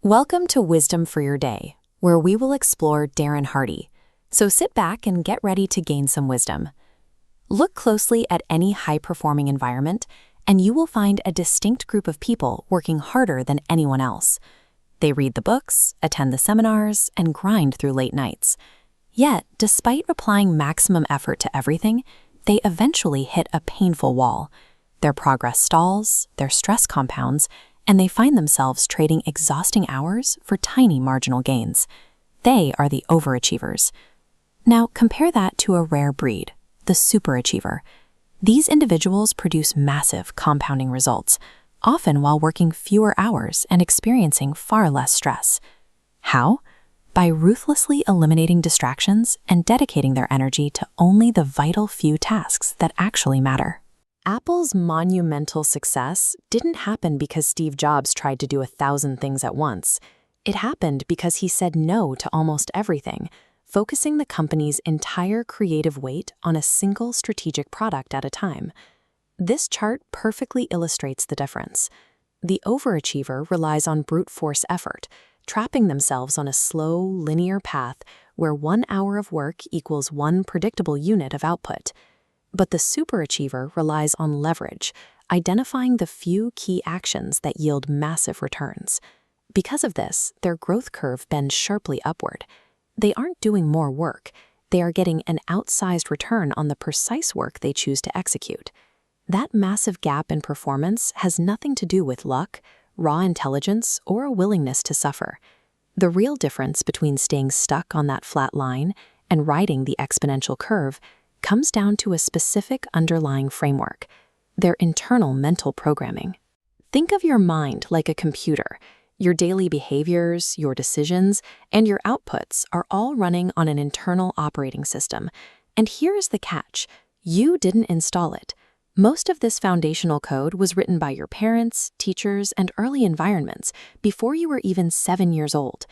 Welcome to Wisdom for Your Day, where we will explore Darren Hardy. So sit back and get ready to gain some wisdom. Look closely at any high-performing environment, and you will find a distinct group of people working harder than anyone else. They read the books, attend the seminars, and grind through late nights. Yet, despite applying maximum effort to everything, they eventually hit a painful wall. Their progress stalls, their stress compounds, and they find themselves trading exhausting hours for tiny marginal gains. They are the overachievers. Now, compare that to a rare breed, the superachiever. These individuals produce massive compounding results, often while working fewer hours and experiencing far less stress. How? By ruthlessly eliminating distractions and dedicating their energy to only the vital few tasks that actually matter. Apple's monumental success didn't happen because Steve Jobs tried to do 1,000 things at once. It happened because he said no to almost everything, focusing the company's entire creative weight on a single strategic product at a time. This chart perfectly illustrates the difference. The overachiever relies on brute force effort, trapping themselves on a slow, linear path where 1 hour of work equals 1 predictable unit of output. But the superachiever relies on leverage, identifying the few key actions that yield massive returns. Because of this, their growth curve bends sharply upward. They aren't doing more work. They are getting an outsized return on the precise work they choose to execute. That massive gap in performance has nothing to do with luck, raw intelligence, or a willingness to suffer. The real difference between staying stuck on that flat line and riding the exponential curve comes down to a specific underlying framework, their internal mental programming. Think of your mind like a computer. Your daily behaviors, your decisions, and your outputs are all running on an internal operating system. And here is the catch: you didn't install it. Most of this foundational code was written by your parents, teachers, and early environments before you were even 7 years old.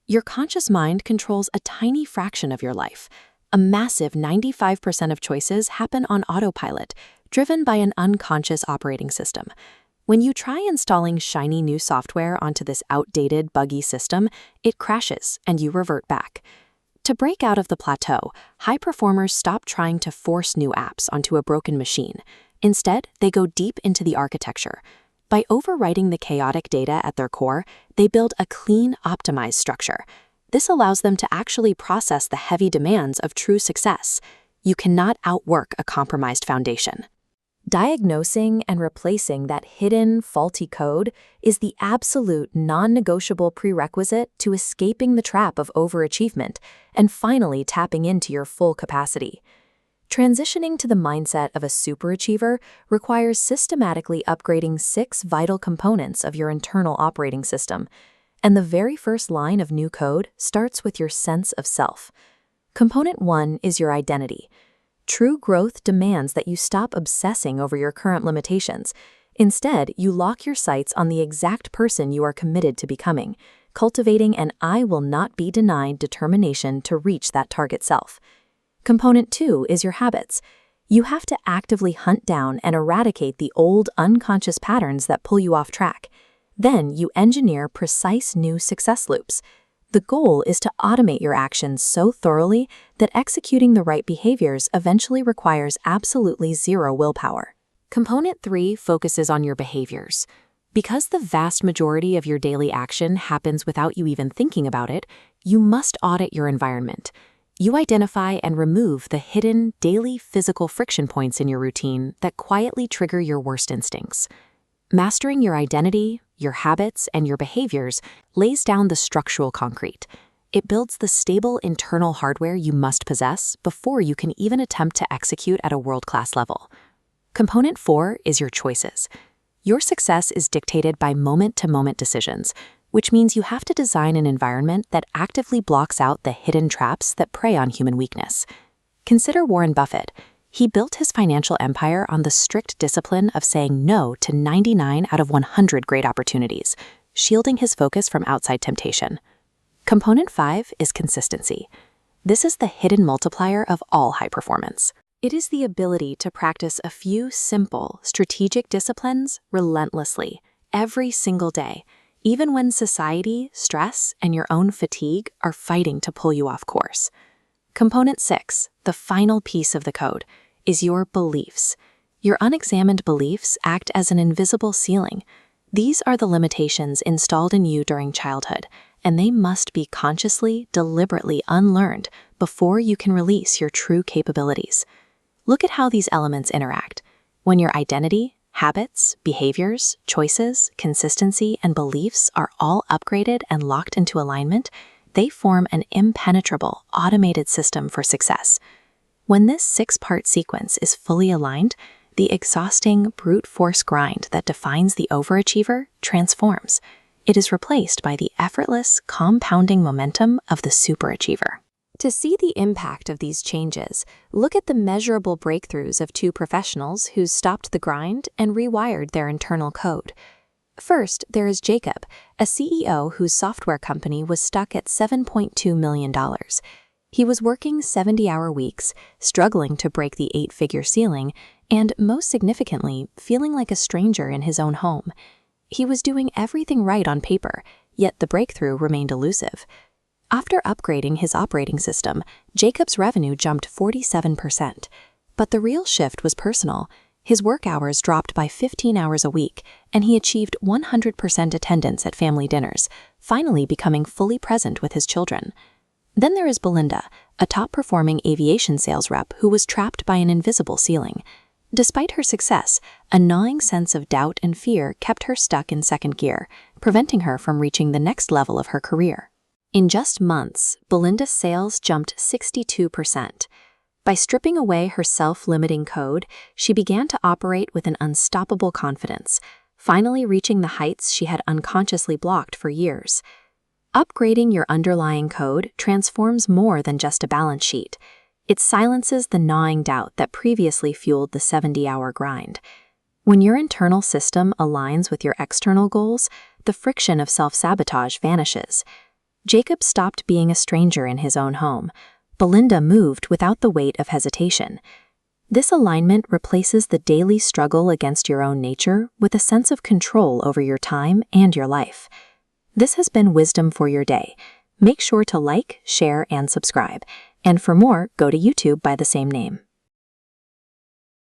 Your conscious mind controls a tiny fraction of your life. A massive 95% of choices happen on autopilot, driven by an unconscious operating system. When you try installing shiny new software onto this outdated, buggy system, it crashes and you revert back. To break out of the plateau, high performers stop trying to force new apps onto a broken machine. Instead, they go deep into the architecture. By overwriting the chaotic data at their core, they build a clean, optimized structure. This allows them to actually process the heavy demands of true success. You cannot outwork a compromised foundation. Diagnosing and replacing that hidden, faulty code is the absolute non-negotiable prerequisite to escaping the trap of overachievement and finally tapping into your full capacity. Transitioning to the mindset of a superachiever requires systematically upgrading 6 vital components of your internal operating system. And the very first line of new code starts with your sense of self. Component 1 is your identity. True growth demands that you stop obsessing over your current limitations. Instead, you lock your sights on the exact person you are committed to becoming, cultivating an I will not be denied determination to reach that target self. Component 2 is your habits. You have to actively hunt down and eradicate the old unconscious patterns that pull you off track. Then you engineer precise new success loops. The goal is to automate your actions so thoroughly that executing the right behaviors eventually requires absolutely zero willpower. Component 3 focuses on your behaviors. Because the vast majority of your daily action happens without you even thinking about it, you must audit your environment. You identify and remove the hidden, daily physical friction points in your routine that quietly trigger your worst instincts. Mastering your identity, your habits, and your behaviors lays down the structural concrete. It builds the stable internal hardware you must possess before you can even attempt to execute at a world-class level. Component 4 is your choices. Your success is dictated by moment-to-moment decisions, which means you have to design an environment that actively blocks out the hidden traps that prey on human weakness. Consider Warren Buffett. He built his financial empire on the strict discipline of saying no to 99 out of 100 great opportunities, shielding his focus from outside temptation. Component 5 is consistency. This is the hidden multiplier of all high performance. It is the ability to practice a few simple, strategic disciplines relentlessly, every single day, even when society, stress, and your own fatigue are fighting to pull you off course. Component 6, the final piece of the code, is your beliefs. Your unexamined beliefs act as an invisible ceiling. These are the limitations installed in you during childhood, and they must be consciously, deliberately unlearned before you can release your true capabilities. Look at how these elements interact. When your identity, habits, behaviors, choices, consistency, and beliefs are all upgraded and locked into alignment, they form an impenetrable, automated system for success. When this 6-part sequence is fully aligned, the exhausting, brute force grind that defines the overachiever transforms. It is replaced by the effortless, compounding momentum of the superachiever. To see the impact of these changes, look at the measurable breakthroughs of 2 professionals who stopped the grind and rewired their internal code. First, there is Jacob, a CEO whose software company was stuck at $7.2 million. He was working 70-hour weeks, struggling to break the 8-figure ceiling, and most significantly, feeling like a stranger in his own home. He was doing everything right on paper, yet the breakthrough remained elusive. After upgrading his operating system, Jacob's revenue jumped 47%. But the real shift was personal. His work hours dropped by 15 hours a week, and he achieved 100% attendance at family dinners, finally becoming fully present with his children. Then there is Belinda, a top-performing aviation sales rep who was trapped by an invisible ceiling. Despite her success, a gnawing sense of doubt and fear kept her stuck in second gear, preventing her from reaching the next level of her career. In just months, Belinda's sales jumped 62%. By stripping away her self-limiting code, she began to operate with an unstoppable confidence, finally reaching the heights she had unconsciously blocked for years. Upgrading your underlying code transforms more than just a balance sheet. It silences the gnawing doubt that previously fueled the 70-hour grind. When your internal system aligns with your external goals, the friction of self-sabotage vanishes. Jacob stopped being a stranger in his own home. Belinda moved without the weight of hesitation. This alignment replaces the daily struggle against your own nature with a sense of control over your time and your life. This has been Wisdom for Your Day. Make sure to like, share, and subscribe. And for more, go to YouTube by the same name.